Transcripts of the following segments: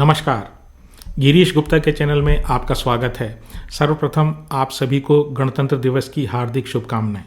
नमस्कार। गिरीश गुप्ता के चैनल में आपका स्वागत है। सर्वप्रथम आप सभी को गणतंत्र दिवस की हार्दिक शुभकामनाएं।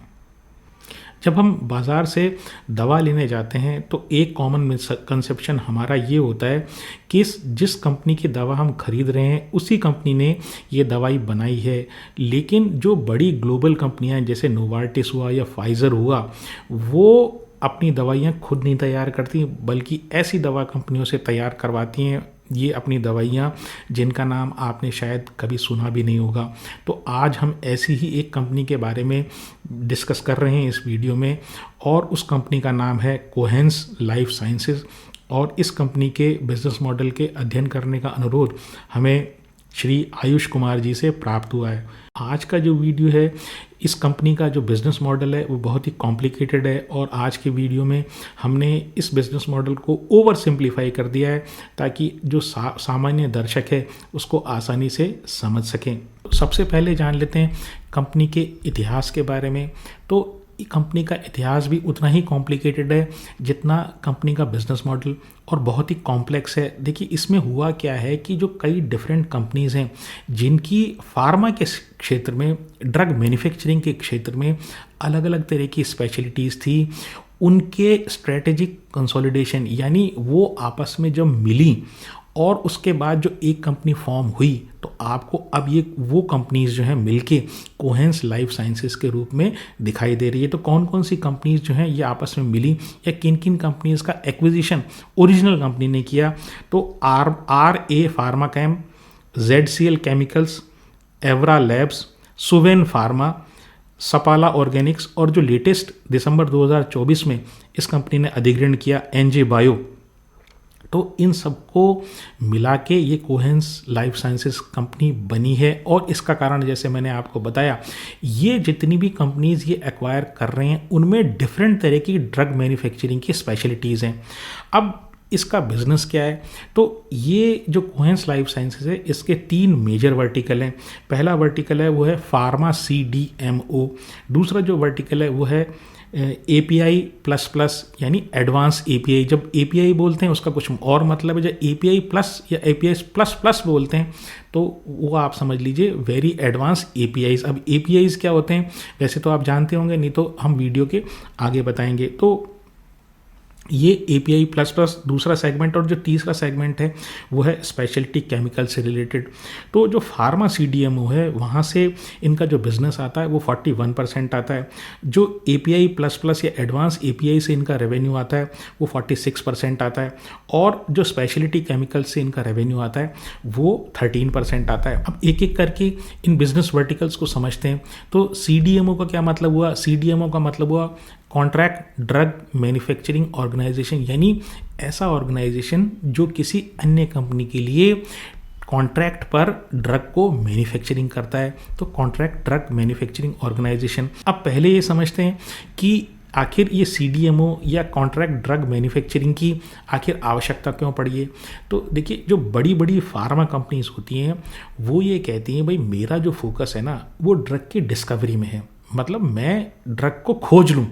जब हम बाज़ार से दवा लेने जाते हैं तो एक कॉमन मिसकंसेप्शन हमारा ये होता है कि जिस कंपनी की दवा हम खरीद रहे हैं उसी कंपनी ने ये दवाई बनाई है। लेकिन जो बड़ी ग्लोबल कंपनियां हैं जैसे नोवार्टिस हुआ या फाइज़र हुआ, वो अपनी दवाइयाँ खुद नहीं तैयार करती बल्कि ऐसी दवा कंपनियों से तैयार करवाती हैं ये अपनी दवाइयाँ जिनका नाम आपने शायद कभी सुना भी नहीं होगा। तो आज हम ऐसी ही एक कंपनी के बारे में डिस्कस कर रहे हैं इस वीडियो में, और उस कंपनी का नाम है कोहेंस लाइफ साइंसेज। और इस कंपनी के बिजनेस मॉडल के अध्ययन करने का अनुरोध हमें श्री आयुष कुमार जी से प्राप्त हुआ है। आज का जो वीडियो है, इस कंपनी का जो बिज़नेस मॉडल है वो बहुत ही कॉम्प्लिकेटेड है, और आज के वीडियो में हमने इस बिज़नेस मॉडल को ओवर सिंप्लीफाई कर दिया है ताकि जो सामान्य दर्शक है उसको आसानी से समझ सकें। सबसे पहले जान लेते हैं कंपनी के इतिहास के बारे में। तो कंपनी का इतिहास भी उतना ही कॉम्प्लिकेटेड है जितना कंपनी का बिजनेस मॉडल, और बहुत ही कॉम्प्लेक्स है। देखिए इसमें हुआ क्या है कि जो कई डिफरेंट कंपनीज़ हैं जिनकी फार्मा के क्षेत्र में, ड्रग मैन्युफैक्चरिंग के क्षेत्र में अलग अलग तरह की स्पेशलिटीज़ थी, उनके स्ट्रेटेजिक कंसोलिडेशन यानी वो आपस में जब मिली और उसके बाद जो एक कंपनी फॉर्म हुई, तो आपको अब ये वो कंपनीज़ जो हैं मिलके कोहेंस लाइफ साइंसेज के रूप में दिखाई दे रही है। तो कौन कौन सी कंपनीज़ जो हैं ये आपस में मिली या किन किन कंपनीज़ का एक्विजिशन ओरिजिनल कंपनी ने किया, तो RA फार्माकेम, ZCL chemicals, एवरा labs, Suven pharma, सपाला Organics, और जो लेटेस्ट दिसंबर 2024 में इस कंपनी ने अधिग्रहण किया NJ बायो। तो इन सबको मिला के ये कोहेंस लाइफ साइंसेज कंपनी बनी है। और इसका कारण जैसे मैंने आपको बताया, ये जितनी भी कंपनीज़ ये एक्वायर कर रहे हैं उनमें डिफरेंट तरह की ड्रग मैन्युफैक्चरिंग की स्पेशलिटीज़ हैं। अब इसका बिजनेस क्या है, तो ये जो कोहेंस लाइफ साइंसेज है इसके 3 मेजर वर्टिकल हैं। पहला वर्टिकल है वो है फार्मा CDMO, दूसरा जो वर्टिकल है वो है API प्लस प्लस यानी एडवांस API। जब API बोलते हैं उसका कुछ और मतलब है, जब API प्लस या API प्लस प्लस बोलते हैं तो वो आप समझ लीजिए वेरी एडवांस APIs। अब APIs क्या होते हैं वैसे तो आप जानते होंगे, नहीं तो हम वीडियो के आगे बताएंगे। तो ये API प्लस प्लस दूसरा सेगमेंट, और जो तीसरा सेगमेंट है वो है स्पेशलिटी केमिकल से रिलेटेड। तो जो फार्मा CDMO है वहाँ से इनका जो बिज़नेस आता है वो 41% आता है। जो API प्लस प्लस या एडवांस API से इनका रेवेन्यू आता है वो 46% आता है, और जो स्पेशलिटी केमिकल से इनका रेवेन्यू आता है वो 13% आता है। अब एक एक करके इन बिजनेस वर्टिकल्स को समझते हैं। तो CDMO का क्या मतलब हुआ? CDMO का मतलब हुआ कॉन्ट्रैक्ट ड्रग मैन्युफैक्चरिंग ऑर्गेनाइजेशन, यानी ऐसा ऑर्गेनाइजेशन जो किसी अन्य कंपनी के लिए कॉन्ट्रैक्ट पर ड्रग को मैन्युफैक्चरिंग करता है। तो कॉन्ट्रैक्ट ड्रग मैन्युफैक्चरिंग ऑर्गेनाइजेशन। अब पहले ये समझते हैं कि आखिर ये CDMO या कॉन्ट्रैक्ट ड्रग मैन्युफैक्चरिंग की आखिर आवश्यकता क्यों पड़ी है। तो देखिए जो बड़ी बड़ी फार्मा कंपनीज होती हैं वो ये कहती हैं भाई मेरा जो फोकस है ना वो ड्रग की डिस्कवरी में है, मतलब मैं ड्रग को खोज लूँ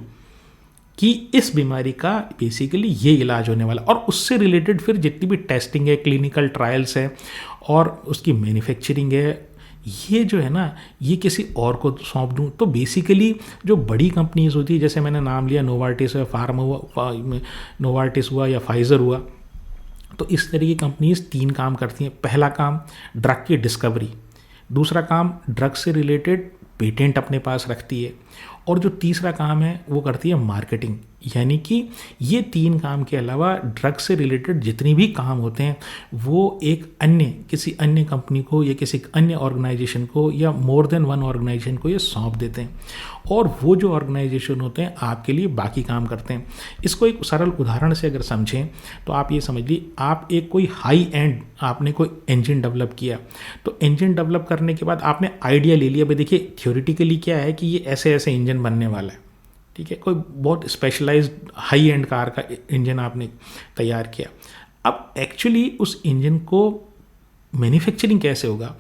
कि इस बीमारी का बेसिकली ये इलाज होने वाला, और उससे रिलेटेड फिर जितनी भी टेस्टिंग है, क्लिनिकल ट्रायल्स है और उसकी मैन्युफैक्चरिंग है, ये जो है ना ये किसी और को सौंप दूँ। तो बेसिकली जो बड़ी कंपनीज होती है, जैसे मैंने नाम लिया नोवार्टिस हुआ, नोवार्टिस हुआ या फाइज़र हुआ, तो इस तरह की कंपनीज 3 काम करती हैं। पहला काम ड्रग की डिस्कवरी, दूसरा काम ड्रग से रिलेटेड पेटेंट अपने पास रखती है, और जो तीसरा काम है वो करती है मार्केटिंग। यानी कि ये 3 काम के अलावा ड्रग से रिलेटेड जितनी भी काम होते हैं वो एक अन्य किसी अन्य कंपनी को या किसी अन्य ऑर्गेनाइजेशन को या मोर देन वन ऑर्गेनाइजेशन को ये सौंप देते हैं, और वो जो ऑर्गेनाइजेशन होते हैं आपके लिए बाकी काम करते हैं। इसको एक सरल उदाहरण से अगर समझें तो आप ये समझ लीजिए, आप एक कोई हाई एंड आपने कोई इंजन डेवलप किया, तो इंजन डेवलप करने के बाद आपने आइडिया ले लिया भाई देखिए थ्योरेटिकली क्या है कि ये ऐसे ऐसे इंजन बनने वाला है, ठीक है, कोई बहुत स्पेशलाइज्ड हाई एंड कार का इंजन आपने तैयार किया। अब एक्चुअली उस इंजन को मैन्युफैक्चरिंग कैसे होगा,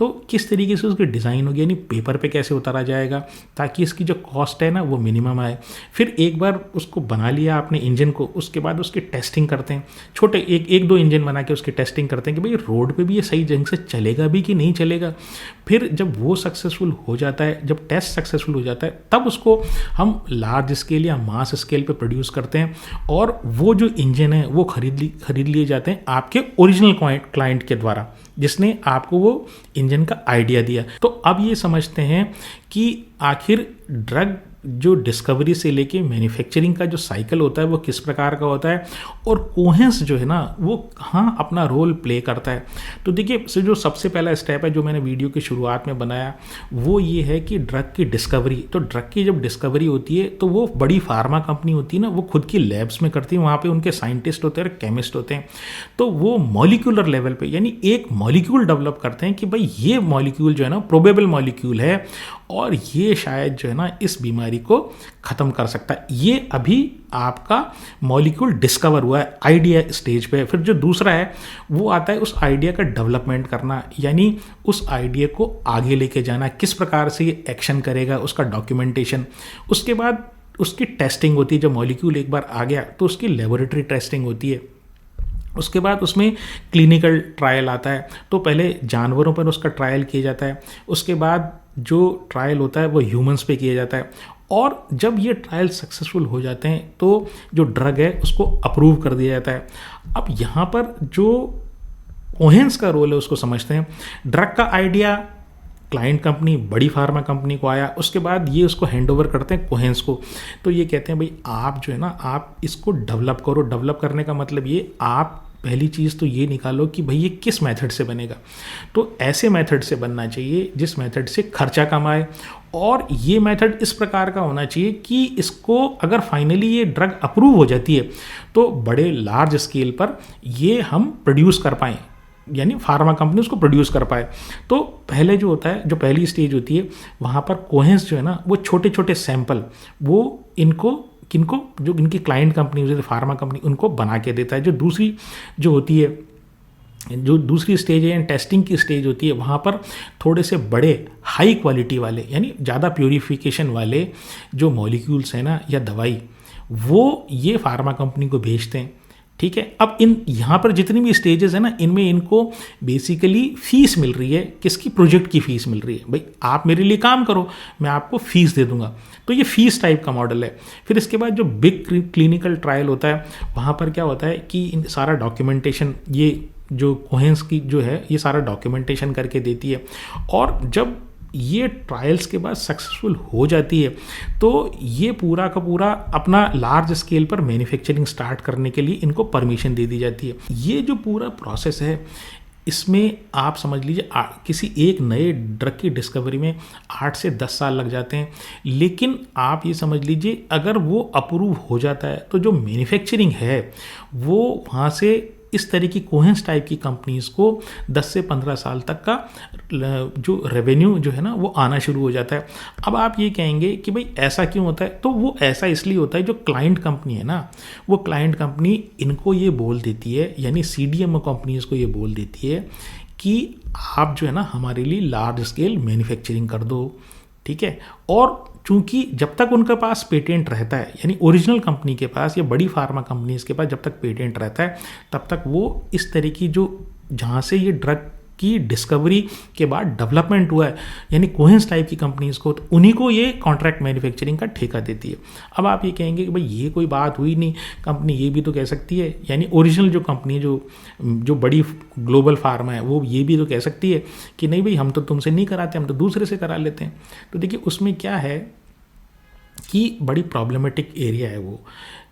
तो किस तरीके से उसकी डिज़ाइन होगी, यानी पेपर पे कैसे उतारा जाएगा ताकि इसकी जो कॉस्ट है ना वो मिनिमम आए। फिर एक बार उसको बना लिया आपने इंजन को, उसके बाद उसकी टेस्टिंग करते हैं, छोटे एक दो इंजन बना के उसकी टेस्टिंग करते हैं कि भाई रोड पे भी ये सही ढंग से चलेगा भी कि नहीं चलेगा। फिर जब वो सक्सेसफुल हो जाता है, जब टेस्ट सक्सेसफुल हो जाता है, तब उसको हम लार्ज स्केल या मास स्केल पे प्रोड्यूस करते हैं और वो जो इंजन है वो खरीद लिए जाते हैं आपके ओरिजिनल क्लाइंट के द्वारा, जिसने आपको वो इंजन का आइडिया दिया। तो अब ये समझते हैं कि आखिर ड्रग जो डिस्कवरी से लेके मैन्युफैक्चरिंग का जो साइकिल होता है वो किस प्रकार का होता है और कोहेंस जो है ना वो कहाँ अपना रोल प्ले करता है। तो देखिए, जो सबसे पहला स्टेप है जो मैंने वीडियो की शुरुआत में बनाया वो ये है कि ड्रग की डिस्कवरी। तो ड्रग की जब डिस्कवरी होती है तो वो बड़ी फार्मा कंपनी होती है ना, वो खुद की लैब्स में करती है, वहाँ पे उनके साइंटिस्ट होते हैं और केमिस्ट होते हैं। तो वो मॉलिक्यूलर लेवल पे यानी एक मॉलिक्यूल डेवलप करते हैं कि भाई ये मॉलिक्यूल जो है ना प्रोबेबल मॉलिक्यूल है और ये शायद जो है ना इस बीमारी को ख़त्म कर सकता है। ये अभी आपका मॉलिक्यूल डिस्कवर हुआ है आइडिया स्टेज पे। फिर जो दूसरा है वो आता है उस आइडिया का डेवलपमेंट करना, यानी उस आइडिया को आगे लेके जाना, किस प्रकार से ये एक्शन करेगा, उसका डॉक्यूमेंटेशन। उसके बाद उसकी टेस्टिंग होती है। जब मॉलिक्यूल एक बार आ गया तो उसकी लेबोरेटरी टेस्टिंग होती है। उसके बाद उसमें क्लिनिकल ट्रायल आता है, तो पहले जानवरों पर उसका ट्रायल किया जाता है, उसके बाद जो ट्रायल होता है वो ह्यूमंस पे किया जाता है और जब ये ट्रायल सक्सेसफुल हो जाते हैं तो जो ड्रग है उसको अप्रूव कर दिया जाता है। अब यहाँ पर जो कोहेंस का रोल है उसको समझते हैं। ड्रग का आइडिया क्लाइंट कंपनी, बड़ी फार्मा कंपनी को आया, उसके बाद ये उसको हैंड ओवर करते हैं कोहेंस को। तो ये कहते हैं भाई आप जो है ना आप इसको डेवलप करो। डेवलप करने का मतलब ये, आप पहली चीज़ तो ये निकालो कि भाई ये किस मेथड से बनेगा। तो ऐसे मेथड से बनना चाहिए जिस मेथड से खर्चा कम आए और ये मेथड इस प्रकार का होना चाहिए कि इसको अगर फाइनली ये ड्रग अप्रूव हो जाती है तो बड़े लार्ज स्केल पर ये हम प्रोड्यूस कर पाएँ, यानी फार्मा कंपनी उसको प्रोड्यूस कर पाए। तो पहले जो होता है, जो पहली स्टेज होती है, वहाँ पर कोहेंस जो है ना वो छोटे छोटे सैंपल वो किनको जो इनकी क्लाइंट कंपनी जैसे फार्मा कंपनी उनको बना के देता है। जो दूसरी जो होती है, जो दूसरी स्टेज है टेस्टिंग की स्टेज होती है, वहाँ पर थोड़े से बड़े हाई क्वालिटी वाले यानी ज़्यादा प्योरीफिकेशन वाले जो मॉलिक्यूल्स हैं ना या दवाई, वो ये फार्मा कंपनी को भेजते हैं। ठीक है, अब यहाँ पर जितनी भी स्टेजेस है ना इनमें इनको बेसिकली फीस मिल रही है। किसकी? प्रोजेक्ट की फीस मिल रही है। भाई आप मेरे लिए काम करो, मैं आपको फीस दे दूंगा। तो ये फीस टाइप का मॉडल है। फिर इसके बाद जो बिग क्लिनिकल ट्रायल होता है वहाँ पर क्या होता है कि इन सारा डॉक्यूमेंटेशन ये जो कोहेंस की जो है ये सारा डॉक्यूमेंटेशन करके देती है और जब ये ट्रायल्स के बाद सक्सेसफुल हो जाती है तो ये पूरा का पूरा अपना लार्ज स्केल पर मैन्युफैक्चरिंग स्टार्ट करने के लिए इनको परमिशन दे दी जाती है। ये जो पूरा प्रोसेस है इसमें आप समझ लीजिए किसी एक नए ड्रग की डिस्कवरी में 8 से 10 साल लग जाते हैं, लेकिन आप ये समझ लीजिए अगर वो अप्रूव हो जाता है तो जो मैन्युफैक्चरिंग है वो वहाँ से इस तरह की कोहेंस टाइप की कंपनीज़ को 10 से 15 साल तक का जो रेवेन्यू जो है ना वो आना शुरू हो जाता है। अब आप ये कहेंगे कि भाई ऐसा क्यों होता है? तो वो ऐसा इसलिए होता है, जो क्लाइंट कंपनी है ना वो क्लाइंट कंपनी इनको ये बोल देती है, यानी CDMO कंपनीज़ को ये बोल देती है कि आप जो है ना हमारे लिए लार्ज स्केल मैन्युफैक्चरिंग कर दो। ठीक है, और चूंकि जब तक उनके पास पेटेंट रहता है, यानी ओरिजिनल कंपनी के पास या बड़ी फार्मा कंपनीज के पास जब तक पेटेंट रहता है तब तक वो इस तरह की जो जहाँ से ये ड्रग की डिस्कवरी के बाद डेवलपमेंट हुआ है यानी कोहेंस टाइप की कंपनीज को, तो उन्हीं को ये कॉन्ट्रैक्ट मैन्युफैक्चरिंग का ठेका देती है। अब आप ये कहेंगे कि भाई ये कोई बात हुई नहीं, कंपनी ये भी तो कह सकती है, यानी ओरिजिनल जो कंपनी जो बड़ी ग्लोबल फार्मा है वो ये भी तो कह सकती है कि नहीं भाई हम तो तुमसे नहीं कराते, हम तो दूसरे से करा लेते हैं। तो देखिए उसमें क्या है कि बड़ी प्रॉब्लमेटिक एरिया है वो,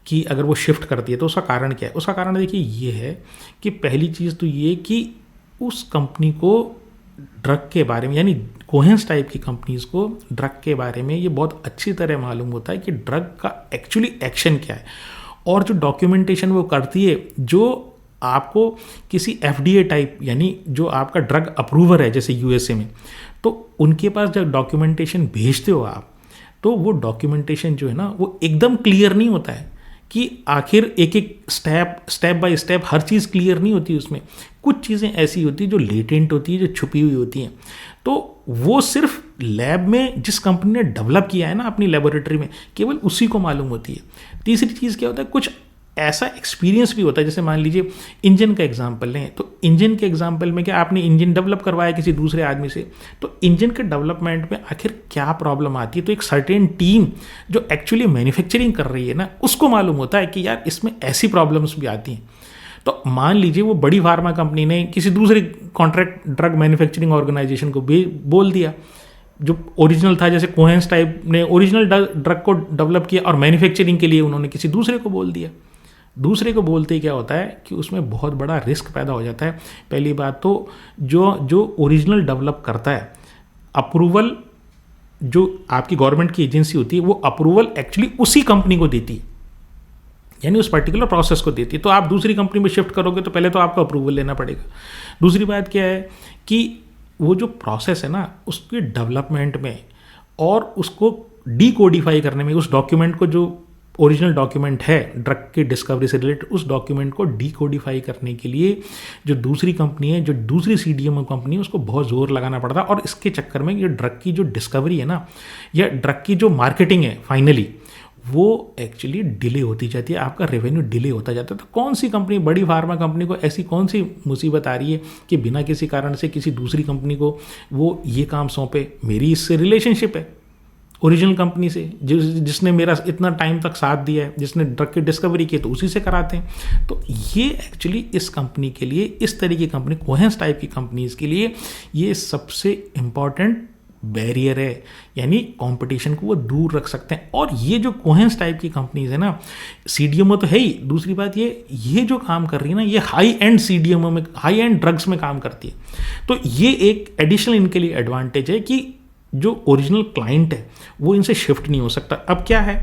कि अगर वो शिफ्ट करती है तो उसका कारण क्या है? उसका कारण देखिए ये है कि पहली चीज़ तो ये कि उस कंपनी को ड्रग के बारे में, यानी कोहेंस टाइप की कंपनीज़ को ड्रग के बारे में ये बहुत अच्छी तरह मालूम होता है कि ड्रग का एक्चुअली एक्शन क्या है, और जो डॉक्यूमेंटेशन वो करती है, जो आपको किसी FDA टाइप यानी जो आपका ड्रग अप्रूवर है जैसे USA में, तो उनके पास जब डॉक्यूमेंटेशन भेजते हो आप, तो वो डॉक्यूमेंटेशन जो है ना वो एकदम क्लियर नहीं होता है कि आखिर एक एक step by step her cheese clear नहीं होती उसमें। कुछ चीज़ें ऐसी होती है जो लेटेंट होती है, जो छुपी हुई होती हैं। तो वो सिर्फ लैब में जिस कंपनी ने डेवलप किया है ना अपनी लेबोरेटरी में, केवल उसी को मालूम होती है। तीसरी चीज़ क्या होता है, कुछ ऐसा एक्सपीरियंस भी होता है। जैसे मान लीजिए इंजन का एग्जांपल लें, तो इंजन के एग्जांपल में क्या आपने इंजन डेवलप करवाया किसी दूसरे आदमी से, तो इंजन के डेवलपमेंट में आखिर क्या प्रॉब्लम आती है, तो एक सर्टेन टीम जो एक्चुअली मैन्युफैक्चरिंग कर रही है ना, उसको मालूम होता है कि यार इसमें ऐसी प्रॉब्लम्स भी आती हैं। तो मान लीजिए वो बड़ी फार्मा कंपनी ने किसी दूसरे कॉन्ट्रैक्ट ड्रग मैन्युफैक्चरिंग ऑर्गेनाइजेशन को बोल दिया, जो ओरिजिनल था, जैसे कोहेंस टाइप ने ओरिजिनल ड्रग को डेवलप किया और मैन्युफैक्चरिंग के लिए उन्होंने किसी दूसरे को बोल दिया। दूसरे को बोलते ही क्या होता है कि उसमें बहुत बड़ा रिस्क पैदा हो जाता है। पहली बात तो जो ओरिजिनल डेवलप करता है, अप्रूवल जो आपकी गवर्नमेंट की एजेंसी होती है वो अप्रूवल एक्चुअली उसी कंपनी को देती है, यानी उस पर्टिकुलर प्रोसेस को देती है। तो आप दूसरी कंपनी में शिफ्ट करोगे तो पहले तो आपको अप्रूवल लेना पड़ेगा। दूसरी बात क्या है कि वो जो प्रोसेस है ना उसके डेवलपमेंट में और उसको डीकोडिफाई करने में, उस डॉक्यूमेंट को जो ओरिजिनल डॉक्यूमेंट है ड्रग की डिस्कवरी से रिलेटेड, उस डॉक्यूमेंट को डीकोडिफाई करने के लिए जो दूसरी कंपनी है, जो दूसरी सीडीएमओ कंपनी है, उसको बहुत जोर लगाना पड़ता है। और इसके चक्कर में ये ड्रग की जो डिस्कवरी है ना, या ड्रग की जो मार्केटिंग है फाइनली, वो एक्चुअली डिले होती जाती है, आपका रेवेन्यू डिले होता जाता है। तो कौन सी कंपनी, बड़ी फार्मा कंपनी को ऐसी कौन सी मुसीबत आ रही है कि बिना किसी कारण से किसी दूसरी कंपनी को वो ये काम सौंपे? मेरी इससे रिलेशनशिप है ओरिजिनल कंपनी से, जिसने मेरा इतना टाइम तक साथ दिया है, जिसने ड्रग की डिस्कवरी की, तो उसी से कराते हैं। तो ये एक्चुअली इस कंपनी के लिए, इस तरह की कंपनी, कोहेंस टाइप की कंपनीज के लिए ये सबसे इम्पॉर्टेंट बैरियर है, यानी कंपटीशन को वो दूर रख सकते हैं। और ये जो कोहेंस टाइप की कंपनीज है ना, सीडीएमओ तो है ही, दूसरी बात ये जो काम कर रही है ना, ये हाई एंड सीडीएमओ में, हाई एंड ड्रग्स में काम करती है। तो ये एक एडिशनल इनके लिए एडवांटेज है कि जो ओरिजिनल क्लाइंट है वो इनसे शिफ्ट नहीं हो सकता। अब क्या है,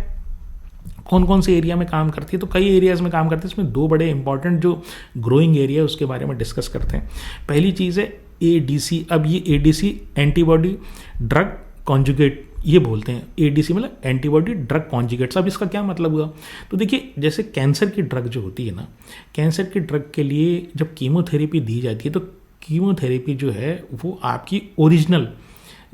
कौन कौन से एरिया में काम करती है, तो कई एरियाज़ में काम करती है। इसमें दो बड़े इंपॉर्टेंट जो ग्रोइंग एरिया है उसके बारे में डिस्कस करते हैं। पहली चीज़ है एडीसी। अब ये एडीसी एंटीबॉडी ड्रग कॉन्जुगेट ये बोलते हैं। एडीसी मतलब एंटीबॉडी ड्रग कॉन्जुगेट्स। अब इसका क्या मतलब हुआ, तो देखिए जैसे कैंसर की ड्रग जो होती है ना, कैंसर की ड्रग के लिए जब कीमोथेरेपी दी जाती है, तो कीमोथेरेपी जो है वो आपकी ओरिजिनल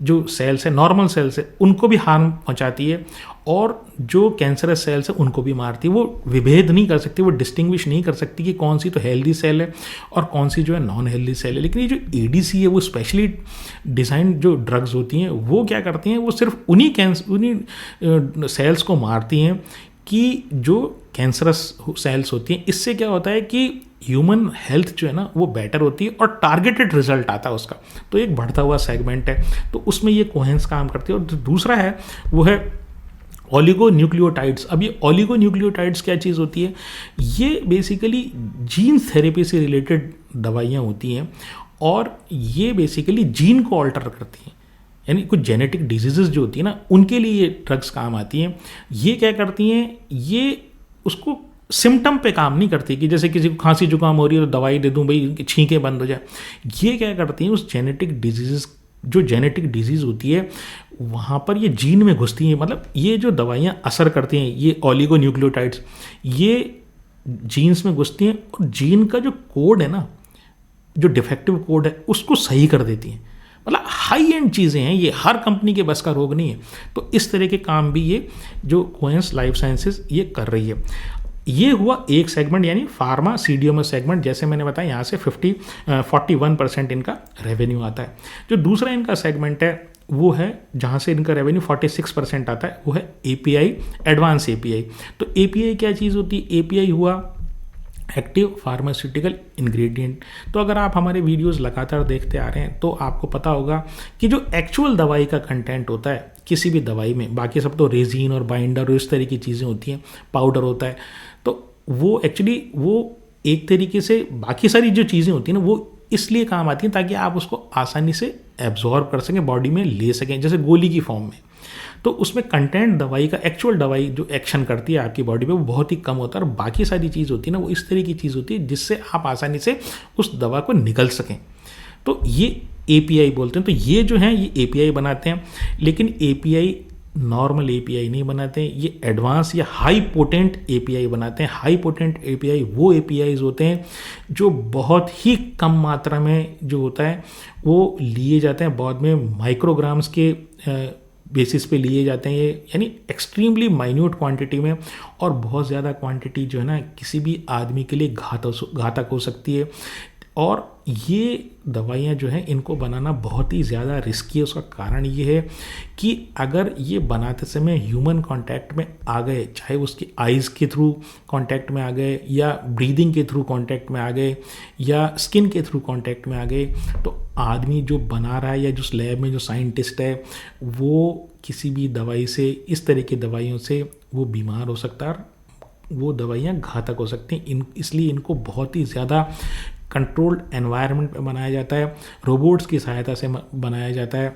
जो सेल्स है, नॉर्मल सेल्स है, उनको भी हार्म पहुंचाती है, और जो कैंसरस सेल्स है उनको भी मारती है। वो विभेद नहीं कर सकती, वो डिस्टिंग्विश नहीं कर सकती कि कौन सी तो हेल्दी सेल है और कौन सी जो है नॉन हेल्दी सेल है। लेकिन ये जो एडीसी है वो स्पेशली डिज़ाइन जो ड्रग्स होती हैं वो क्या करती हैं, वो सिर्फ उन्हीं सेल्स को मारती हैं कि जो कैंसरस सेल्स होती हैं। इससे क्या होता है कि ह्यूमन हेल्थ जो है ना वो बेटर होती है और टारगेटेड रिजल्ट आता है उसका। तो एक बढ़ता हुआ सेगमेंट है, तो उसमें ये कोहेंस काम करती है। और दूसरा है वो है ओलिगोन्यूक्लियोटाइड्स। अब ये ओलिगोन्यूक्लियोटाइड्स क्या चीज़ होती है, ये बेसिकली जीन थेरेपी से रिलेटेड दवाइयाँ होती हैं, और ये बेसिकली जीन को ऑल्टर करती हैं, यानी कुछ जेनेटिक डिजीजेस जो होती है ना उनके लिए ये ड्रग्स काम आती हैं। ये क्या करती हैं, ये उसको सिम्टम पे काम नहीं करती कि जैसे किसी को खांसी जुकाम हो रही है तो दवाई दे दूं भाई छींके बंद हो जाए। ये क्या करती हैं, उस जेनेटिक डिजीजेस, जो जेनेटिक डिजीज़ होती है वहाँ पर ये जीन में घुसती हैं। मतलब ये जो दवाइयाँ असर करती हैं, ये ओलिगोन्यूक्लियोटाइड्स, ये जीन्स में घुसती हैं और जीन का जो कोड है ना, जो डिफेक्टिव कोड है, उसको सही कर देती हैं। मतलब हाई एंड चीज़ें हैं, ये हर कंपनी के बस का रोग नहीं है। तो इस तरह के काम भी ये जो कोहेंस लाइफ साइंसेज ये कर रही है। ये हुआ एक सेगमेंट, यानी फार्मा सीडीएमओ सेगमेंट। जैसे मैंने बताया यहाँ से 41% इनका रेवेन्यू आता है। जो दूसरा इनका सेगमेंट है वो है जहाँ से इनका रेवेन्यू 46% आता है, वो है एपीआई, एडवांस एपीआई। तो एपीआई क्या चीज़ होती है, एपीआई हुआ एक्टिव फार्मास्यूटिकल इंग्रेडिएंट। तो अगर आप हमारे वीडियोस लगातार देखते आ रहे हैं तो आपको पता होगा कि जो एक्चुअल दवाई का कंटेंट होता है किसी भी दवाई में, बाकी सब तो रेजिन और बाइंडर और इस तरह की चीज़ें होती हैं, पाउडर होता है, तो वो एक्चुअली वो एक तरीके से बाकी सारी जो चीज़ें होती हैं ना वो इसलिए काम आती हैं ताकि आप उसको आसानी से एब्जॉर्ब कर सकें, बॉडी में ले सकें, जैसे गोली की फॉर्म में। तो उसमें कंटेंट दवाई का, एक्चुअल दवाई जो एक्शन करती है आपकी बॉडी पे वो बहुत ही कम होता है, और बाकी सारी चीज़ होती है ना वो इस तरह की चीज़ होती है जिससे आप आसानी से उस दवा को निकल सकें। तो ये एपीआई बोलते हैं। तो ये जो है ये एपीआई बनाते हैं, लेकिन एपीआई नॉर्मल एपीआई नहीं बनाते हैं, ये एडवांस या हाई पोटेंट एपीआई बनाते हैं। हाई पोटेंट एपीआई वो एपीआईज होते हैं जो बहुत ही कम मात्रा में जो होता है वो लिए जाते हैं, बाद में माइक्रोग्राम्स के बेसिस पे लिए जाते हैं ये, यानी एक्सट्रीमली माइन्यूट क्वांटिटी में, और बहुत ज़्यादा क्वांटिटी जो है ना किसी भी आदमी के लिए घातक हो सकती है। और ये दवाइयाँ जो हैं इनको बनाना बहुत ही ज़्यादा रिस्की है। उसका कारण ये है कि अगर ये बनाते समय ह्यूमन कांटेक्ट में आ गए, चाहे उसकी आइज़ के थ्रू कांटेक्ट में आ गए या ब्रीदिंग के थ्रू कांटेक्ट में आ गए या स्किन के थ्रू कांटेक्ट में आ गए, तो आदमी जो बना रहा है या जो लैब में जो साइंटिस्ट है वो किसी भी दवाई से, इस तरह की दवाइयों से वो बीमार हो सकता है, वो दवाइयाँ घातक हो सकती हैं। इसलिए इनको बहुत ही ज़्यादा कंट्रोल्ड एनवायरनमेंट में बनाया जाता है, रोबोट्स की सहायता से बनाया जाता है,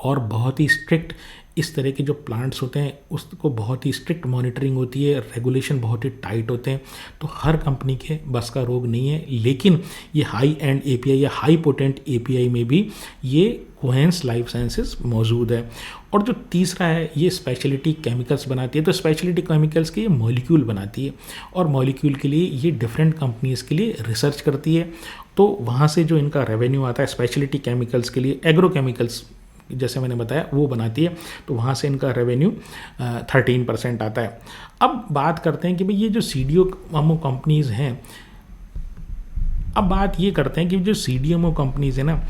और बहुत ही स्ट्रिक्ट इस तरह के जो प्लांट्स होते हैं उसको बहुत ही स्ट्रिक्ट मॉनिटरिंग होती है, रेगुलेशन बहुत ही टाइट होते हैं। तो हर कंपनी के बस का रोग नहीं है, लेकिन ये हाई एंड एपीआई या हाई पोटेंट एपीआई में भी ये कोहेंस लाइफ साइंसेस मौजूद है। और जो तीसरा है, ये स्पेशलिटी केमिकल्स बनाती है। तो स्पेशलिटी केमिकल्स के ये मॉलिक्यूल बनाती है, और मॉलिक्यूल के लिए ये डिफरेंट कंपनीज़ के लिए रिसर्च करती है। तो वहाँ से जो इनका रेवेन्यू आता है स्पेशलिटी केमिकल्स के लिए, एग्रोकेमिकल्स जैसे मैंने बताया वो बनाती है, तो वहाँ से इनका रेवेन्यू 13% आता है। अब बात करते हैं कि भाई ये जो सीडीएमओ कंपनीज़ हैं, अब बात ये करते हैं कि जो सीडीएमओ कंपनीज़ है ना,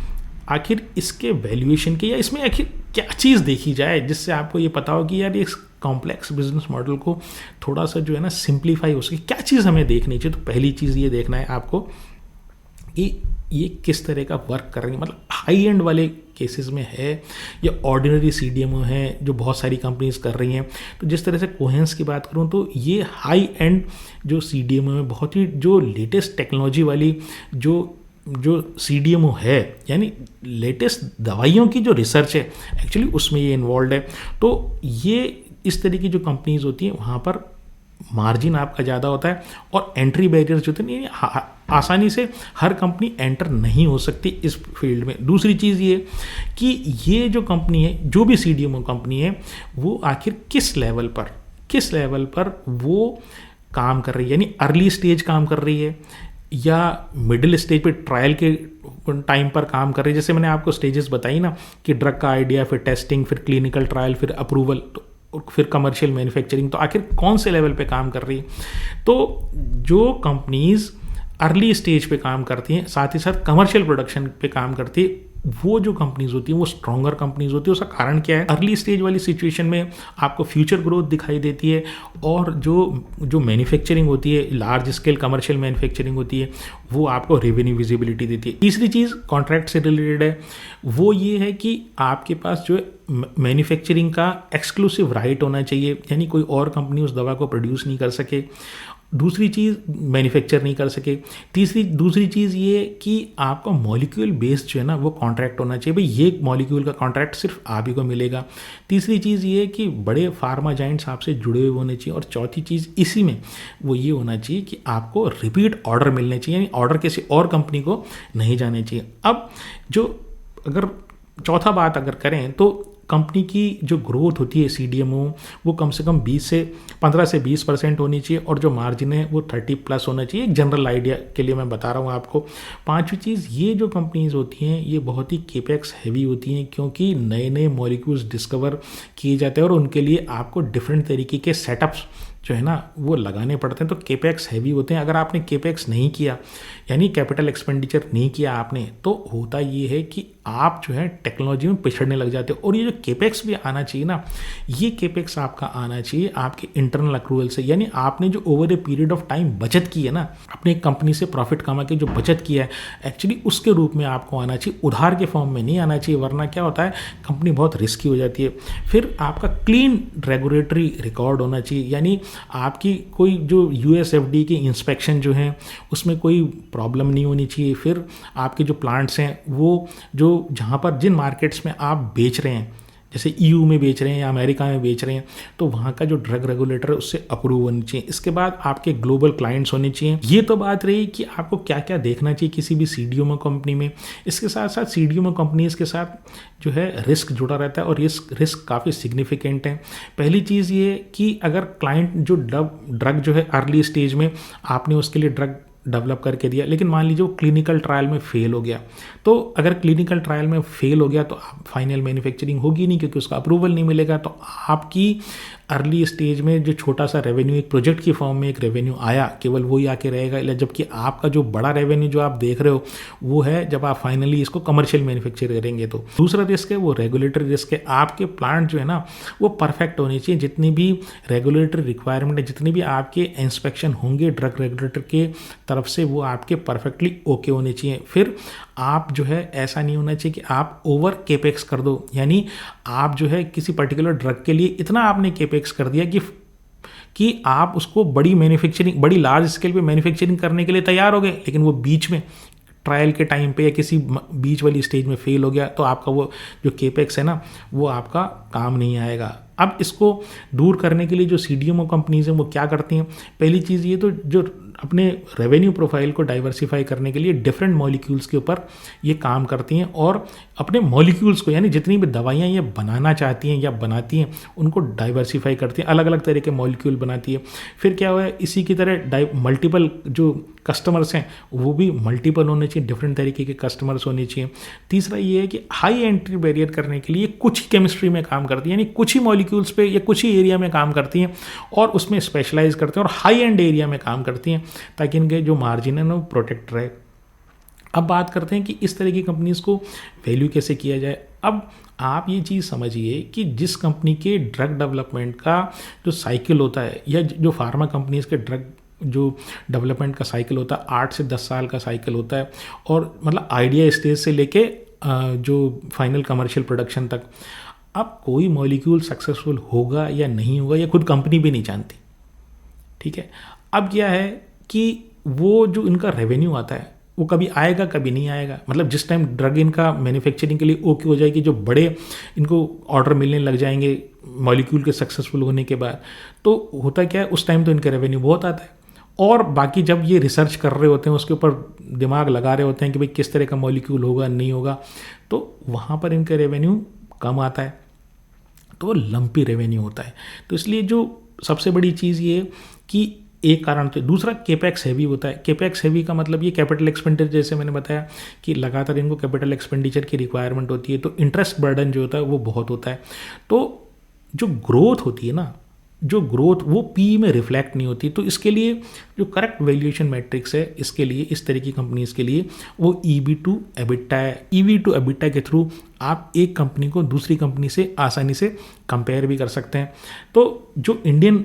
आखिर इसके वैल्यूएशन के या इसमें आखिर क्या चीज़ देखी जाए जिससे आपको ये पता हो कि यार ये कॉम्प्लेक्स बिजनेस मॉडल को थोड़ा सा जो है ना सिंप्लीफाई हो सके, क्या चीज़ हमें देखनी चाहिए। तो पहली चीज़ ये देखना है आपको कि ये किस तरह का वर्क कर रही है, मतलब हाई एंड वाले केसेस में है या ऑर्डिनरी सीडीएमओ है जो बहुत सारी कंपनीज कर रही हैं। तो जिस तरह से कोहेंस की बात करूं तो ये हाई एंड जो सीडीएमओ है, बहुत ही जो लेटेस्ट टेक्नोलॉजी वाली जो सीडीएमओ है, यानी लेटेस्ट दवाइयों की जो रिसर्च है एक्चुअली उसमें ये इन्वॉल्व है। तो ये इस तरह की जो कंपनीज होती हैं वहाँ पर मार्जिन आपका ज़्यादा होता है, और एंट्री बैरियर्स जो होते हैं आसानी से हर कंपनी एंटर नहीं हो सकती इस फील्ड में। दूसरी चीज़ ये कि ये जो कंपनी है, जो भी सीडीएमओ कंपनी है, वो आखिर किस लेवल पर वो काम कर रही है, यानी अर्ली स्टेज काम कर रही है या मिडिल स्टेज पे ट्रायल के टाइम पर काम कर रही है। जैसे मैंने आपको स्टेजेस बताई ना कि ड्रग का आइडिया, फिर टेस्टिंग, फिर क्लिनिकल ट्रायल, फिर अप्रूवल, तो फिर कमर्शियल मैन्युफैक्चरिंग, तो आखिर कौन से लेवल पे काम कर रही है। तो जो कंपनीज अर्ली स्टेज पे काम करती हैं, साथ ही साथ कमर्शियल प्रोडक्शन पे काम करती है, वो जो कंपनीज होती हैं वो स्ट्रॉन्गर कंपनीज होती है। उसका कारण क्या है, अर्ली स्टेज वाली सिचुएशन में आपको फ्यूचर ग्रोथ दिखाई देती है, और जो मैन्युफैक्चरिंग होती है, लार्ज स्केल कमर्शियल मैन्युफैक्चरिंग होती है, वो आपको रेवेन्यू विजिबिलिटी देती है। तीसरी चीज़ कॉन्ट्रैक्ट से रिलेटेड है, वो ये है कि आपके पास जो मैन्युफैक्चरिंग का एक्सक्लूसिव राइट होना चाहिए, यानी कोई और कंपनी उस दवा को प्रोड्यूस नहीं कर सके, दूसरी चीज़ मैन्युफैक्चर नहीं कर सके। दूसरी चीज़ ये कि आपका मॉलिक्यूल बेस्ड जो है ना वो कॉन्ट्रैक्ट होना चाहिए, भाई ये मॉलिक्यूल का कॉन्ट्रैक्ट सिर्फ आप ही को मिलेगा। तीसरी चीज़ ये कि बड़े फार्मा जाइंट्स आपसे जुड़े हुए होने चाहिए, और चौथी चीज़ इसी में वो ये होना चाहिए कि आपको रिपीट ऑर्डर मिलने चाहिए, यानी ऑर्डर किसी और कंपनी को नहीं जाने चाहिए। अब जो अगर चौथा बात अगर करें तो कंपनी की जो ग्रोथ होती है सीडीएमओ, वो कम से कम 15 से 20% होनी चाहिए, और जो मार्जिन है वो 30+ होना चाहिए। एक जनरल आइडिया के लिए मैं बता रहा हूँ आपको। पांचवी चीज़, ये जो कंपनीज होती हैं ये बहुत ही केपेक्स हैवी होती हैं, क्योंकि नए नए मॉलिक्यूल्स डिस्कवर किए जाते हैं और उनके लिए आपको डिफरेंट तरीके के सेटअप्स जो है ना वो लगाने पड़ते हैं, तो केपेक्स हैवी होते हैं। अगर आपने केपेक्स नहीं किया, यानी कैपिटल एक्सपेंडिचर नहीं किया आपने, तो होता ये है कि आप जो है टेक्नोलॉजी में पिछड़ने लग जाते हो। और ये जो केपेक्स भी आना चाहिए ना, ये केपेक्स आपका आना चाहिए आपके इंटरनल अक्रूवल से, यानी आपने जो over a period of time बचत की है ना, अपनी कंपनी से प्रॉफिट कमा के जो बचत किया है, एक्चुअली उसके रूप में आपको आना चाहिए, उधार के फॉर्म में नहीं आना चाहिए, वरना क्या होता है कंपनी बहुत रिस्की हो जाती है। फिर आपका क्लीन रेगुलेटरी रिकॉर्ड होना चाहिए, यानी आपकी कोई जो यूएसएफडी की इंस्पेक्शन जो है उसमें कोई प्रॉब्लम नहीं होनी चाहिए। फिर आपके जो प्लांट्स हैं वो जो जहाँ पर जिन मार्केट्स में आप बेच रहे हैं, जैसे ईयू में बेच रहे हैं या अमेरिका में बेच रहे हैं, तो वहाँ का जो ड्रग रेगुलेटर है उससे अप्रूव होनी चाहिए। इसके बाद आपके ग्लोबल क्लाइंट्स होने चाहिए। ये तो बात रही कि आपको क्या क्या देखना चाहिए किसी भी सीडीएमओ कंपनी में। इसके साथ साथ सीडीएमओ कंपनीज के साथ जो है रिस्क जुड़ा रहता है और रिस्क काफ़ी सिग्निफिकेंट है। पहली चीज़ ये कि अगर क्लाइंट जो ड्रग जो है अर्ली स्टेज में आपने उसके लिए ड्रग डेवलप करके दिया, लेकिन मान लीजिए वो क्लिनिकल ट्रायल में फेल हो गया, तो अगर क्लिनिकल ट्रायल में फेल हो गया तो फाइनल मैन्युफैक्चरिंग होगी नहीं, क्योंकि उसका अप्रूवल नहीं मिलेगा। तो आपकी अर्ली स्टेज में जो छोटा सा रेवेन्यू एक प्रोजेक्ट की फॉर्म में एक रेवेन्यू आया, केवल वही आके रहेगा, जबकि आपका जो बड़ा रेवेन्यू जो आप देख रहे हो वो है जब आप फाइनली इसको कमर्शियल मैन्युफैक्चर करेंगे। तो दूसरा रिस्क है वो रेगुलेटरी रिस्क है। आपके प्लांट जो है ना वो परफेक्ट होने चाहिए। जितनी भी रेगुलेटरी रिक्वायरमेंट है, जितनी भी आपके इंस्पेक्शन होंगे ड्रग रेगुलेटर के तरफ से, वो आपके परफेक्टली ओके होने चाहिए। फिर आप जो है ऐसा नहीं होना चाहिए कि आप ओवर केपेक्स कर दो, यानी आप जो है किसी पर्टिकुलर ड्रग के लिए इतना आपने केपेक्स कर दिया कि आप उसको बड़ी मैन्युफैक्चरिंग, बड़ी लार्ज स्केल पे मैन्युफैक्चरिंग करने के लिए तैयार हो गए, लेकिन वो बीच में ट्रायल के टाइम पे या किसी बीच वाली स्टेज में फेल हो गया, तो आपका वो जो केपेक्स है ना वो आपका काम नहीं आएगा। अब इसको दूर करने के लिए जो सीडीएमओ कंपनीज हैं वो क्या करती हैं, पहली चीज़ ये तो जो अपने रेवेन्यू प्रोफाइल को डाइवर्सिफाई करने के लिए डिफरेंट मॉलिक्यूल्स के ऊपर ये काम करती हैं और अपने मॉलिक्यूल्स को, यानी जितनी भी दवाइयाँ ये बनाना चाहती हैं या बनाती हैं उनको डाइवर्सिफाई करती हैं, अलग अलग तरह के मॉलिक्यूल बनाती है। फिर क्या हुआ है, इसी की तरह मल्टीपल जो कस्टमर्स हैं वो भी मल्टीपल होने चाहिए, डिफरेंट तरीके के कस्टमर्स होने चाहिए। तीसरा ये है कि हाई एंट्री बैरियर करने के लिए कुछ ही केमिस्ट्री में काम करती है, यानी कुछ ही मॉलिक्यूल्स पे या कुछ ही एरिया में काम करती हैं और उसमें स्पेशलाइज करते हैं और हाई एंड एरिया में काम करती हैं, ताकि इनके जो मार्जिन है ना वो प्रोटेक्ट रहे। अब बात करते हैं कि इस तरह की कंपनीज को वैल्यू कैसे किया जाए। अब आप ये चीज़ समझिए कि जिस कंपनी के ड्रग डेवलपमेंट का जो साइकिल होता है, या जो फार्मा कंपनीज के ड्रग जो डेवलपमेंट का साइकिल होता है 8 से 10 साल का साइकिल होता है, और मतलब आइडिया स्टेज से लेके जो फाइनल कमर्शियल प्रोडक्शन तक। अब कोई मॉलिक्यूल सक्सेसफुल होगा या नहीं होगा ये खुद कंपनी भी नहीं जानती, ठीक है। अब क्या है कि वो जो इनका रेवेन्यू आता है वो कभी आएगा कभी नहीं आएगा। मतलब जिस टाइम ड्रग इनका मैन्युफैक्चरिंग के लिए ओके हो जाएगी, जो बड़े इनको ऑर्डर मिलने लग जाएंगे मॉलिक्यूल के सक्सेसफुल होने के बाद, तो होता क्या है उस टाइम तो इनका रेवेन्यू बहुत आता है। और बाकी जब ये रिसर्च कर रहे होते हैं, उसके ऊपर दिमाग लगा रहे होते हैं कि भाई किस तरह का मॉलिक्यूल होगा नहीं होगा, तो वहाँ पर इनका रेवेन्यू कम आता है, तो वो लंपी रेवेन्यू होता है। तो इसलिए जो सबसे बड़ी चीज़ ये कि एक कारण तो, दूसरा केपेक्स हैवी होता है। केपेक्स हैवी का मतलब ये कैपिटल एक्सपेंडिचर, जैसे मैंने बताया कि लगातार इनको कैपिटल एक्सपेंडिचर की रिक्वायरमेंट होती है, तो इंटरेस्ट बर्डन जो होता है वो बहुत होता है। तो जो ग्रोथ होती है ना, जो ग्रोथ वो पी में रिफ्लेक्ट नहीं होती। तो इसके लिए जो करेक्ट वैल्यूएशन मैट्रिक्स है इसके लिए, इस तरह की कंपनीज के लिए, वो ईवी टू एबिटा है। ईवी टू एबिटा के थ्रू आप एक कंपनी को दूसरी कंपनी से आसानी से कंपेयर भी कर सकते हैं। तो जो इंडियन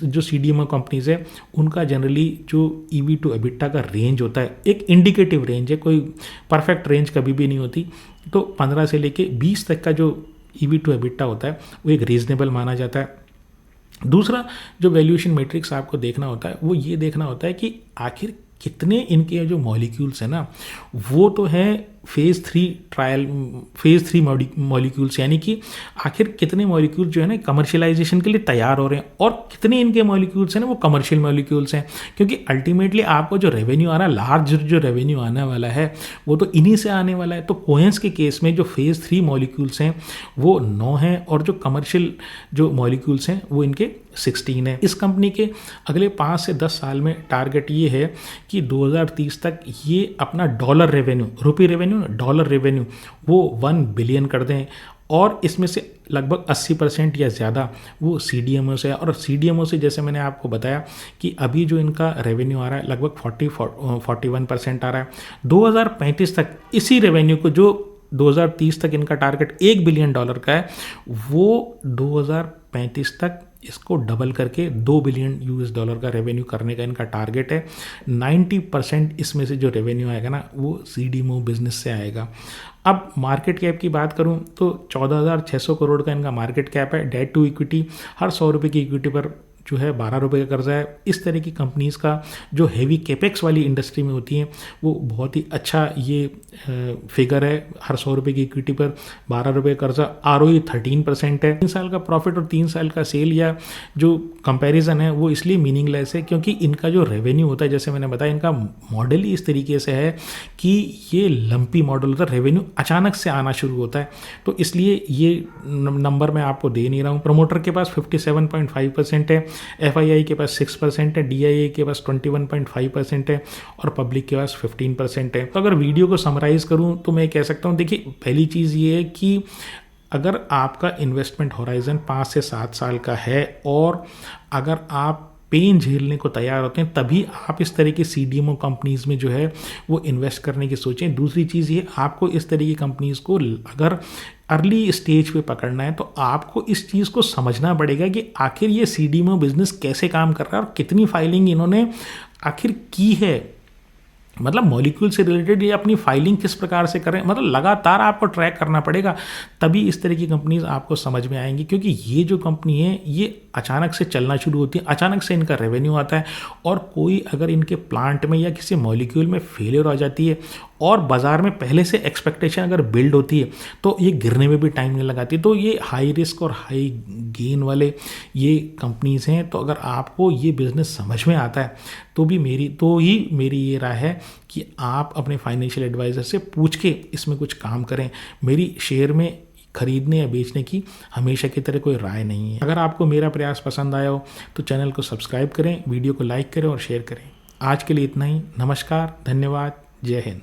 जो सीडीएमओ कंपनीज है उनका जनरली जो ईवी टू एबिटा का रेंज होता है, एक इंडिकेटिव रेंज है, कोई परफेक्ट रेंज कभी भी नहीं होती। तो 15 से लेके 20 तक का जो ईवी टू एबिटा होता है वो एक रीजनेबल माना जाता है। दूसरा जो वैल्यूएशन मैट्रिक्स आपको देखना होता है वो ये देखना होता है कि आखिर कितने इनके जो मॉलिक्यूल्स हैं ना वो तो है फेज़ 3 ट्रायल, फेज़ 3 मॉलिक्यूल्स, यानी कि आखिर कितने मॉलिक्यूल जो है ना कमर्शियलाइजेशन के लिए तैयार हो रहे हैं और कितने इनके मॉलिक्यूल्स हैं ना वो कमर्शियल मॉलिक्यूल्स हैं। क्योंकि अल्टीमेटली आपको जो रेवेन्यू आ रहा है, लार्ज जो रेवेन्यू आने वाला है वो तो इन्हीं से आने वाला है। तो कोहेंस के केस में जो फेज़ 3 मॉलिक्यूल्स हैं वो 9 हैं और जो कमर्शियल जो मॉलिक्यूल्स हैं वो इनके 16 है। इस कंपनी के अगले 5 से 10 साल में टारगेट ये है कि 2030 तक ये अपना डॉलर रेवेन्यू, रुपी रेवेन्यू, डॉलर रेवेन्यू वो 1 बिलियन कर दें, और इसमें से लगभग 80% या ज़्यादा वो सीडीएमओ से है। और सीडीएमओ से जैसे मैंने आपको बताया कि अभी जो इनका रेवेन्यू आ रहा है लगभग 41% आ रहा है। 2035 तक इसी रेवेन्यू को, जो 2030 तक इनका टारगेट $1 बिलियन का है, वो 2035 तक इसको डबल करके $2 बिलियन का रेवेन्यू करने का इनका टारगेट है। 90% इसमें से जो रेवेन्यू आएगा ना वो सीडीएमओ बिजनेस से आएगा। अब मार्केट कैप की बात करूं तो 14,600 करोड़ का इनका मार्केट कैप है। डेट टू इक्विटी, हर 100 रुपये की इक्विटी पर जो है 12 रुपये का कर्जा है। इस तरह की कंपनीज़ का जो हेवी कैपेक्स वाली इंडस्ट्री में होती हैं वो बहुत ही अच्छा ये फिगर है। हर 100 रुपये की इक्विटी पर 12 रुपये कर्जा, ROE 13% है। 3 साल का प्रॉफिट और 3 साल का सेल या जो कंपैरिजन है वो इसलिए मीनिंगलेस है क्योंकि इनका जो रेवेन्यू होता है, जैसे मैंने बताया, इनका मॉडल ही इस तरीके से है कि ये लंपी मॉडल होता है, रेवेन्यू अचानक से आना शुरू होता है। तो इसलिए ये नंबर मैं आपको दे नहीं रहा हूँ। प्रमोटर के पास 57.5% है, FII के पास 6% है, DIA के पास 21.5% है और पब्लिक के पास 15% है। तो अगर वीडियो को समराइज़ करूँ तो मैं कह सकता हूँ, देखिए पहली चीज़ ये है कि अगर आपका इन्वेस्टमेंट होराइजन 5 से 7 साल का है और अगर आप पेन झेलने को तैयार होते हैं, तभी आप इस तरह की CDMO कंपनीज़ में जो है वो इन्वेस्ट करने की सोचें। दूसरी चीज़ ये, आपको इस तरह की कंपनीज़ को अगर अर्ली स्टेज पे पकड़ना है तो आपको इस चीज़ को समझना पड़ेगा कि आखिर ये CDMO बिजनेस कैसे काम कर रहा है और कितनी फाइलिंग इन्होंने आखिर की है। मतलब मॉलिक्यूल से रिलेटेड ये अपनी फाइलिंग किस प्रकार से करें, मतलब लगातार आपको ट्रैक करना पड़ेगा, तभी इस तरह की कंपनीज आपको समझ में आएंगी। क्योंकि ये जो कंपनी है ये अचानक से चलना शुरू होती है, अचानक से इनका रेवेन्यू आता है और कोई अगर इनके प्लांट में या किसी मॉलिक्यूल में फेलियर हो जाती है और बाज़ार में पहले से एक्सपेक्टेशन अगर बिल्ड होती है तो ये गिरने में भी टाइम नहीं लगाती। तो ये हाई रिस्क और हाई गेन वाले ये कंपनीज़ हैं। तो अगर आपको ये बिज़नेस समझ में आता है तो ही मेरी ये राय है कि आप अपने फाइनेंशियल एडवाइज़र से पूछ के इसमें कुछ काम करें। मेरी शेयर में खरीदने या बेचने की हमेशा की तरह कोई राय नहीं है। अगर आपको मेरा प्रयास पसंद आया हो तो चैनल को सब्सक्राइब करें, वीडियो को लाइक करें और शेयर करें। आज के लिए इतना ही। नमस्कार, धन्यवाद, जय हिंद।